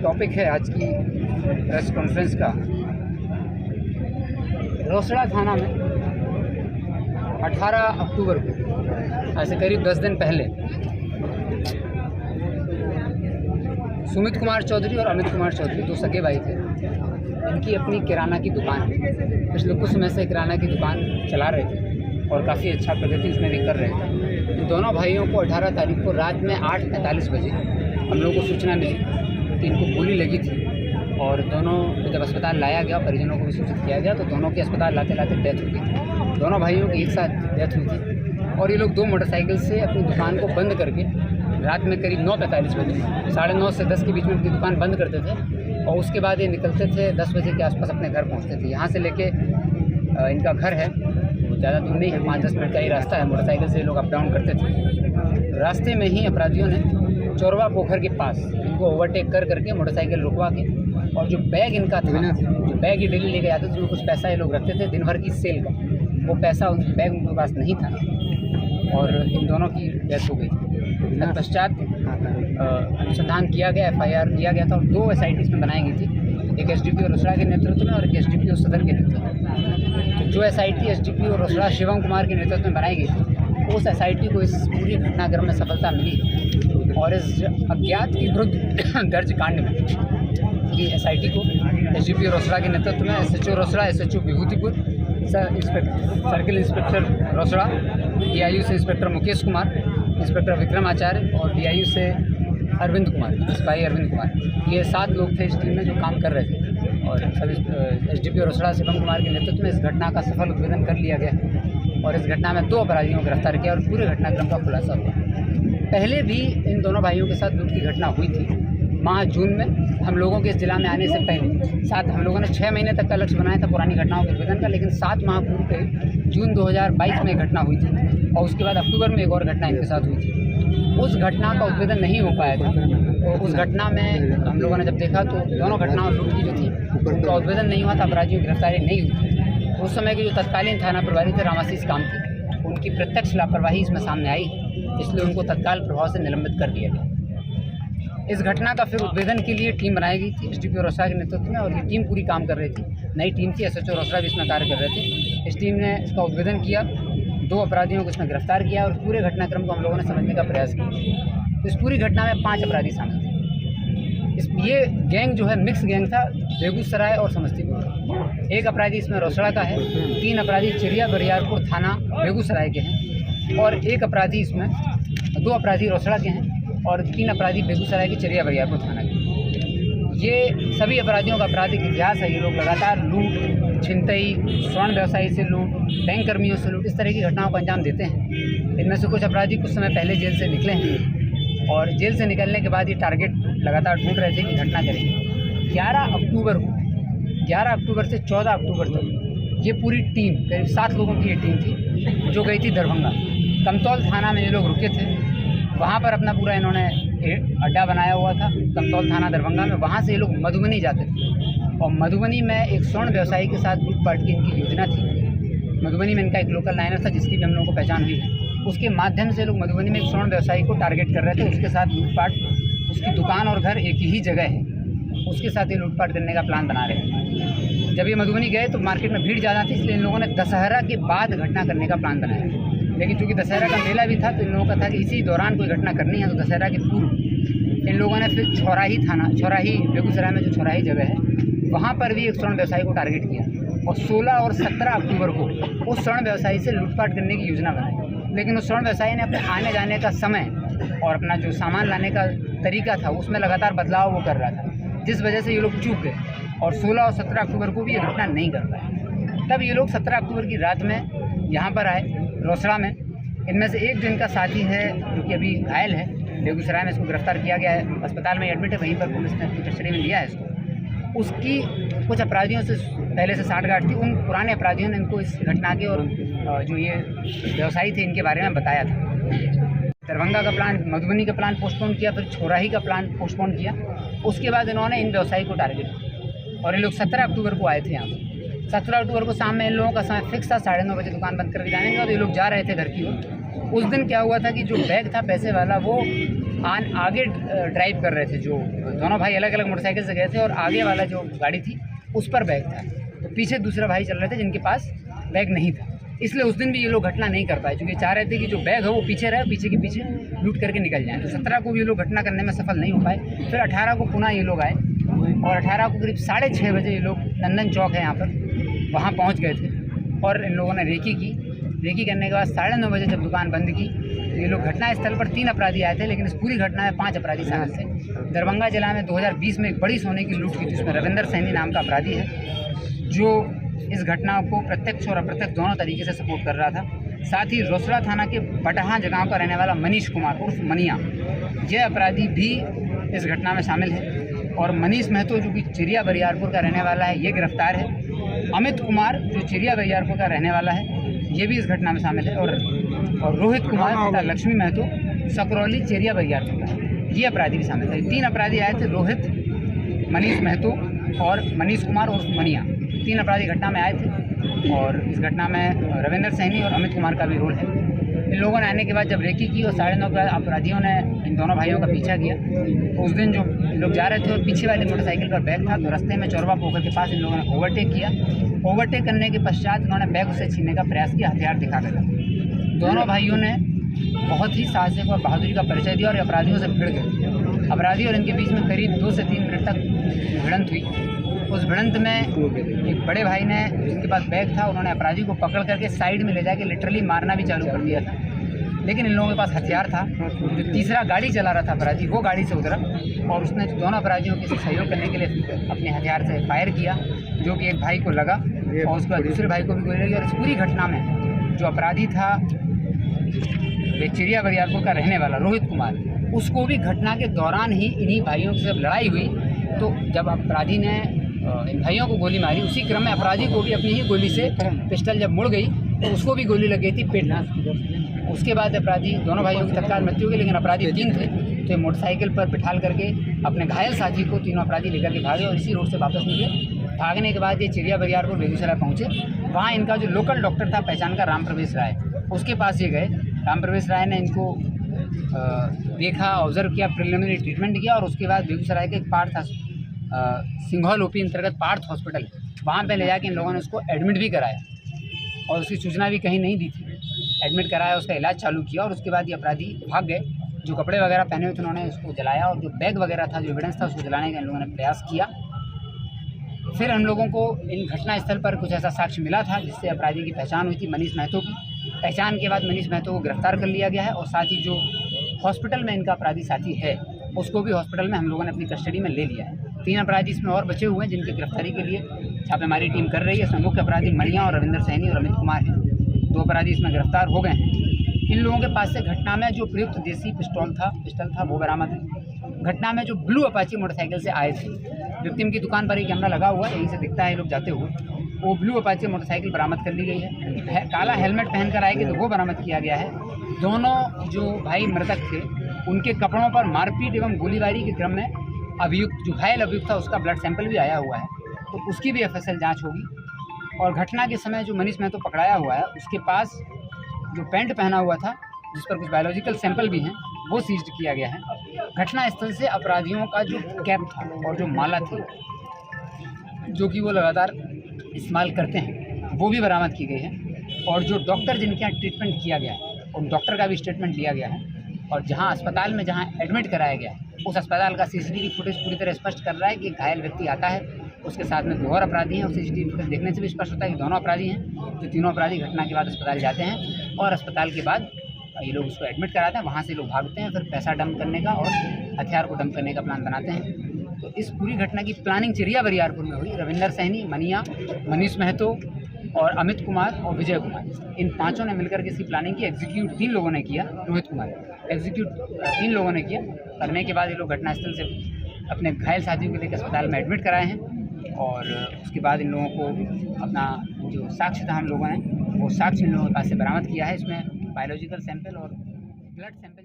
Topic है आज की प्रेस कॉन्फ्रेंस का। रोसड़ा थाना में 18 अक्टूबर को, ऐसे करीब 10 दिन पहले, सुमित कुमार चौधरी और अमित कुमार चौधरी, दो सगे भाई थे। इनकी अपनी किराना की दुकान है। पिछले कुछ समय से किराना की दुकान चला रहे थे और काफ़ी अच्छा प्रगति उसमें भी कर रहे थे। इन दोनों भाइयों को 18 तारीख को रात में 8:45 बजे हम लोगों को सूचना मिली कि इनको गोली लगी थी, और दोनों को जब अस्पताल लाया गया, परिजनों को भी सूचित किया गया, तो दोनों की अस्पताल लाते लाते डेथ हो गई थी। दोनों भाइयों की एक साथ डेथ हुई थी और ये लोग 2 मोटरसाइकिल से अपनी दुकान को बंद करके रात में करीब 9:45 बजे, 9:30 से 10 के बीच में अपनी दुकान बंद करते थे और उसके बाद ये निकलते थे 10 बजे के आसपास अपने घर पहुंचते थे। यहाँ से लेके इनका घर है, ज़्यादा दूर नहीं है, 5-10 मिनट का ही रास्ता है। मोटरसाइकिल से ये लोग अप डाउन करते थे। रास्ते में ही अपराधियों ने चोरवा पोखर के पास इनको ओवरटेक करके मोटरसाइकिल रुकवा के, और जो बैग इनका था, जो बैग ये डेली लेके आते थे, उसमें कुछ पैसा ये लोग रखते थे दिन भर की सेल का, वो पैसा उस बैग उनके पास नहीं था और इन दोनों की डेथ हो गई। तत्पश्चात अनुसंधान किया गया, FIR किया गया था और 2 SIT इसमें बनाई गई थी, एक SDPO रोसड़ा के नेतृत्व में और एक SDPO सदर के नेतृत्व में। तो जो SIT SDPO रोसड़ा शिवम कुमार के नेतृत्व में बनाई गई थी, उस SIT को इस पूरी घटनाक्रम में सफलता मिली और इस अज्ञात के विरुद्ध दर्ज कांड में ये SIT को SDPO रोसड़ा के नेतृत्व में SHO Rosera, SHO Vibhutipur, circle inspector Rosera, DIU से इंस्पेक्टर मुकेश कुमार, इंस्पेक्टर विक्रम आचार्य और DIU से अरविंद कुमार, सिपाही अरविंद कुमार, ये 7 लोग थे इस टीम में जो काम कर रहे थे। और सभी SDPO रोसड़ा शिवम कुमार के नेतृत्व में इस घटना का सफल उद्भेदन कर लिया गया और इस घटना में 2 अपराधियों को गिरफ्तार किया और पूरे घटनाक्रम का खुलासा हुआ। पहले भी इन दोनों भाइयों के साथ लूट की घटना हुई थी माह जून में। हम लोगों के इस जिला में आने से पहले हम लोगों ने 6 महीने तक का लक्ष्य बनाया था पुरानी घटनाओं के उद्भेदन का, लेकिन 7 माह पूर्व के जून 2022 में घटना हुई थी और उसके बाद अक्टूबर में एक और घटना इनके साथ हुई थी। उस घटना का उद्भेदन नहीं हो पाया था। तो उस घटना में हम लोगों ने जब देखा तो दोनों घटनाओं लूट की जो थी उनका उद्भेदन नहीं हुआ था, अपराधियों की गिरफ्तारी नहीं हुई। तो उस समय के जो तत्कालीन थाना प्रभारी थे रामाशीष कामती, उनकी प्रत्यक्ष लापरवाही इसमें सामने आई, इसलिए उनको तत्काल प्रभाव से निलंबित कर दिया गया। इस घटना का फिर उद्भेदन के लिए टीम बनाई गई थी SDPO रोसड़ा के नेतृत्व में और ये टीम पूरी काम कर रही थी। नई टीम थी, SHO रोसड़ा भी इसमें कार्य कर रहे थे। इस टीम ने इसका उद्भेदन किया, 2 अपराधियों को इसमें गिरफ्तार किया और पूरे घटनाक्रम को हम लोगों ने समझने का प्रयास किया। तो इस पूरी घटना में 5 अपराधी शामिल थे। ये गैंग जो है मिक्स गैंग था, बेगूसराय और समस्तीपुर। एक अपराधी इसमें रोसड़ा का है, 3 अपराधी चिड़िया बरियारपुर थाना बेगूसराय के हैं और 1 अपराधी इसमें 2 अपराधी रोसड़ा के हैं और 3 अपराधी बेगूसराय के चिड़िया बरियारपुर थाना के। ये सभी अपराधियों का आपराधिक इतिहास है। ये लोग लगातार लूट, छिनतई, स्वर्ण व्यवसायी से लूट, बैंक कर्मियों से लूट, इस तरह की घटनाओं को अंजाम देते हैं। इनमें से कुछ अपराधी कुछ समय पहले जेल से निकले हैं और जेल से निकलने के बाद ये टारगेट लगातार ढूंढ रहे थे कि घटना करेंगे। 11 अक्टूबर से 14 अक्टूबर तक ये पूरी टीम, करीब 7 लोगों की ये टीम थी जो गई थी दरभंगा। कमतौल थाना में ये लोग रुके थे, वहाँ पर अपना पूरा इन्होंने अड्डा बनाया हुआ था कमतौल थाना दरभंगा में। वहाँ से ये लोग मधुबनी जाते थे और मधुबनी में एक स्वर्ण व्यवसायी के साथ लूटपाट की इनकी योजना थी। मधुबनी में इनका एक लोकल लाइनर था जिसकी भी हम लोगों को पहचान हुई है। उसके माध्यम से लोग मधुबनी में एक स्वर्ण व्यवसायी को टारगेट कर रहे थे, उसके साथ लूटपाट, उसकी दुकान और घर एक ही जगह है, उसके साथ ये लूटपाट करने का प्लान बना रहे थे। जब ये मधुबनी गए तो मार्केट में भीड़ ज़्यादा थी, इसलिए इन लोगों ने दशहरा के बाद घटना करने का प्लान बनाया। लेकिन चूँकि दशहरा का मेला भी था तो इन लोगों का था कि इसी दौरान कोई घटना करनी है, तो दशहरा के पूर्व इन लोगों ने फिर छौराही बेगूसराय में जो छौराही जगह है वहाँ पर भी एक स्वर्ण व्यवसायी को टारगेट किया और 16 और 17 अक्टूबर को उस स्वर्ण व्यवसायी से लूटपाट करने की योजना बनाई। लेकिन उस स्वर्ण व्यवसायी ने अपने आने जाने का समय और अपना जो सामान लाने का तरीका था उसमें लगातार बदलाव वो कर रहा था, जिस वजह से ये लोग चूक गए और 16 और 17 अक्टूबर को भी ये घटना नहीं कर पाए। तब ये लोग 17 अक्टूबर की रात में यहाँ पर आए रोसड़ा में। इनमें से एक जो इनका साथी है जो कि अभी घायल है बेगूसराय में, इसको गिरफ्तार किया गया है, अस्पताल में एडमिट है, वहीं पर पुलिस ने अपनी कस्टडी में लिया है इसको। उसकी कुछ अपराधियों से पहले से साठगांठ थी, उन पुराने अपराधियों ने इनको इस घटना के और जो ये व्यवसायी थे इनके बारे में बताया था। दरभंगा का प्लान, मधुबनी का प्लान पोस्टपोन किया, फिर छौराही का प्लान पोस्टपोन किया। उसके बाद इन्होंने इन व्यवसायी को टारगेट किया और ये लोग 17 अक्टूबर को आए थे यहाँ पर। 17 अक्टूबर को शाम में इन लोगों का समय फिक्स था, 9:30 बजे दुकान बंद करके जाने का, और ये लोग जा रहे थे घर की ओर। उस दिन क्या हुआ था कि जो बैग था पैसे वाला वो आगे ड्राइव कर रहे थे, जो दोनों भाई अलग अलग मोटरसाइकिल से गए थे और आगे वाला जो गाड़ी थी उस पर बैग था, तो पीछे दूसरा भाई चल रहे थे जिनके पास बैग नहीं था। इसलिए उस दिन भी ये लोग घटना नहीं कर पाए, क्योंकि चाह रहे थे कि जो बैग है वो पीछे रहे, पीछे के पीछे लूट करके निकल जाए। तो 17 को भी ये लोग घटना करने में सफल नहीं हो पाए। फिर 18 को पुनः ये लोग आए और 18 को करीब 6:30 बजे ये लोग नंदन चौक है यहाँ पर, वहाँ पहुँच गए थे और इन लोगों ने रेकी की। रेकी करने के बाद 9:30 बजे जब दुकान बंद की तो ये लोग घटनास्थल पर 3 अपराधी आए थे, लेकिन इस पूरी घटना में 5 अपराधी शामिल थे। दरभंगा जिला में 2020 में एक बड़ी सोने की लूट की थी, उसमें रविंदर सैनी नाम का अपराधी है जो इस घटना को प्रत्यक्ष और अप्रत्यक्ष दोनों तरीके से सपोर्ट कर रहा था। साथ ही रोसड़ा थाना के बटहा जगह का रहने वाला मनीष कुमार उर्फ मनिया, यह अपराधी भी इस घटना में शामिल है। और मनीष महतो जो कि चिरिया बरियारपुर का रहने वाला है, ये गिरफ्तार है। अमित कुमार जो चिरिया बरियारपुर का रहने वाला है, ये भी इस घटना में शामिल है। और रोहित कुमार तथा लक्ष्मी महतो सकरौली चिरिया बरियारपुर का, ये अपराधी भी शामिल थे। 3 अपराधी आए थे, रोहित, मनीष महतो और मनीष कुमार और मनिया, 3 अपराधी घटना में आए थे। और इस घटना में रविंदर सैनी और अमित कुमार का भी रोल है। इन लोगों ने आने के बाद जब रेकी की और 9:30 के बाद अपराधियों ने इन दोनों भाइयों का पीछा किया। तो उस दिन जो लोग जा रहे थे और पीछे वाली मोटरसाइकिल पर बैग था, तो रास्ते में चौरवा पोखर के पास इन लोगों ने ओवरटेक किया। ओवरटेक करने के पश्चात उन्होंने बैग उससे छीनने का प्रयास किया, हथियार दिखाकर। दोनों भाइयों ने बहुत ही साहसिक और बहादुरी का परिचय दिया और अपराधियों से भिड़ गए। अपराधी और इनके बीच में करीब 2 से 3 मिनट तक भिड़ंत हुई। उस भिड़ंत में एक बड़े भाई ने, जिनके पास बैग था, उन्होंने अपराधी को पकड़ करके साइड में ले जाके लिटरली मारना भी चालू कर दिया था। लेकिन इन लोगों के पास हथियार था। जो तीसरा गाड़ी चला रहा था अपराधी, वो गाड़ी से उतरा और उसने दोनों अपराधियों के सहयोग करने के लिए अपने हथियार से फायर किया, जो कि एक भाई को लगा और उसके बाद दूसरे भाई को भी गोली लगी। और इस पूरी घटना में जो अपराधी था, वे चिरिया बरियारपुर का रहने वाला रोहित कुमार, उसको भी घटना के दौरान ही इन्हीं भाइयों से जब लड़ाई हुई, तो जब अपराधी ने इन भाइयों को गोली मारी, उसी क्रम में अपराधी को भी अपनी ही गोली से पिस्टल जब मुड़ गई तो उसको भी गोली लग गई थी पेट में। उसके बाद अपराधी, दोनों भाइयों की तत्काल मृत्यु हो गई, लेकिन अपराधी 3 थे। तो मोटरसाइकिल पर बिठाल करके अपने घायल साथी को तीनों अपराधी लेकर के भागे और इसी रोड से वापस निकले। भागने के बाद ये चिरिया बरियारपुर बेगूसराय पहुँचे। वहाँ इनका जो लोकल डॉक्टर था पहचान का राम प्रवेश राय, उसके पास ये गए। राम प्रवेश राय ने इनको देखा, ऑब्जर्व किया, प्रिलिमिनरी ट्रीटमेंट किया और उसके बाद बेगूसराय के एक पार्थ था, सिंघौल ओपी अंतर्गत पार्थ हॉस्पिटल, वहाँ पे ले जाके इन लोगों ने उसको एडमिट भी कराया और उसकी सूचना भी कहीं नहीं दी थी। एडमिट कराया, उसका इलाज चालू किया और उसके बाद ये अपराधी भाग गए। जो कपड़े वगैरह पहने हुए थे उन्होंने उसको जलाया और जो बैग वगैरह था, जो एविडेंस था, उसको जलाने का इन लोगों ने प्रयास किया। फिर हम लोगों को इन घटनास्थल पर कुछ ऐसा साक्ष्य मिला था जिससे अपराधी की पहचान हुई थी, मनीष महतो की। पहचान के बाद मनीष महतो को गिरफ्तार कर लिया गया है और साथ ही जो हॉस्पिटल में इनका अपराधी साथी है उसको भी हॉस्पिटल में हम लोगों ने अपनी कस्टडी में ले लिया है। 3 अपराधी इसमें और बचे हुए हैं जिनकी गिरफ्तारी के लिए छापेमारी टीम कर रही है। इसमें मुख्य अपराधी मनिया और रविंदर सैनी और अमित कुमार हैं। 2 अपराधी इसमें गिरफ्तार हो गए हैं। इन लोगों के पास से घटना में जो प्रयुक्त देसी पिस्टल था वो बरामद है। घटना में जो ब्लू अपाची मोटरसाइकिल से आए थे, विक्टिम की दुकान पर एक कैमरा लगा हुआ है, यहीं से दिखता है लोग जाते हुए, वो ब्लू अपाची मोटरसाइकिल बरामद कर ली गई है। काला हेलमेट पहनकर आए तो वो बरामद किया गया है। दोनों जो भाई मृतक थे उनके कपड़ों पर मारपीट एवं गोलीबारी के क्रम में अभियुक्त, जो घायल अभियुक्त था, उसका ब्लड सैंपल भी आया हुआ है, तो उसकी भी FSL जाँच होगी। और घटना के समय जो मनीष महतो पकड़ाया हुआ है, उसके पास जो पैंट पहना हुआ था जिस पर कुछ बायोलॉजिकल सैंपल भी हैं, वो सीज किया गया है। घटनास्थल से अपराधियों का जो कैप था और जो माला थी, जो कि वो लगातार इस्तेमाल करते हैं, वो भी बरामद की गई है। और जो डॉक्टर जिनके यहाँ ट्रीटमेंट किया गया है, उन डॉक्टर का भी स्टेटमेंट लिया गया है। और जहाँ अस्पताल में जहाँ एडमिट कराया गया है, उस अस्पताल का CCTV फुटेज पूरी तरह स्पष्ट कर रहा है कि घायल व्यक्ति आता है, उसके साथ में 2 और अपराधी हैं। और CCTV फुटेज देखने से भी स्पष्ट होता है कि दोनों अपराधी हैं। तो तीनों अपराधी घटना के बाद अस्पताल जाते हैं और अस्पताल के बाद ये लोग उसको एडमिट कराते हैं। वहाँ से लोग भागते हैं, फिर पैसा डंप करने का और हथियार को डंप करने का प्लान बनाते हैं। तो इस पूरी घटना की प्लानिंग चिरिया बरियारपुर में हुई। रविंदर सैनी, मनिया, मनीष महतो और अमित कुमार और विजय कुमार, इन 5 ने मिलकर के इसकी प्लानिंग की। एग्जीक्यूट 3 लोगों ने किया, रोहित कुमार एग्जीक्यूट 3 लोगों ने किया। करने के बाद ये लोग घटनास्थल से अपने घायल साथियों को लेकर अस्पताल में एडमिट कराए हैं। और उसके बाद इन लोगों को अपना जो साक्ष्य था हम लोगों ने, वो साक्ष्य इन लोगों के पास से बरामद किया है। इसमें बायोलॉजिकल सैंपल और ब्लड सैंपल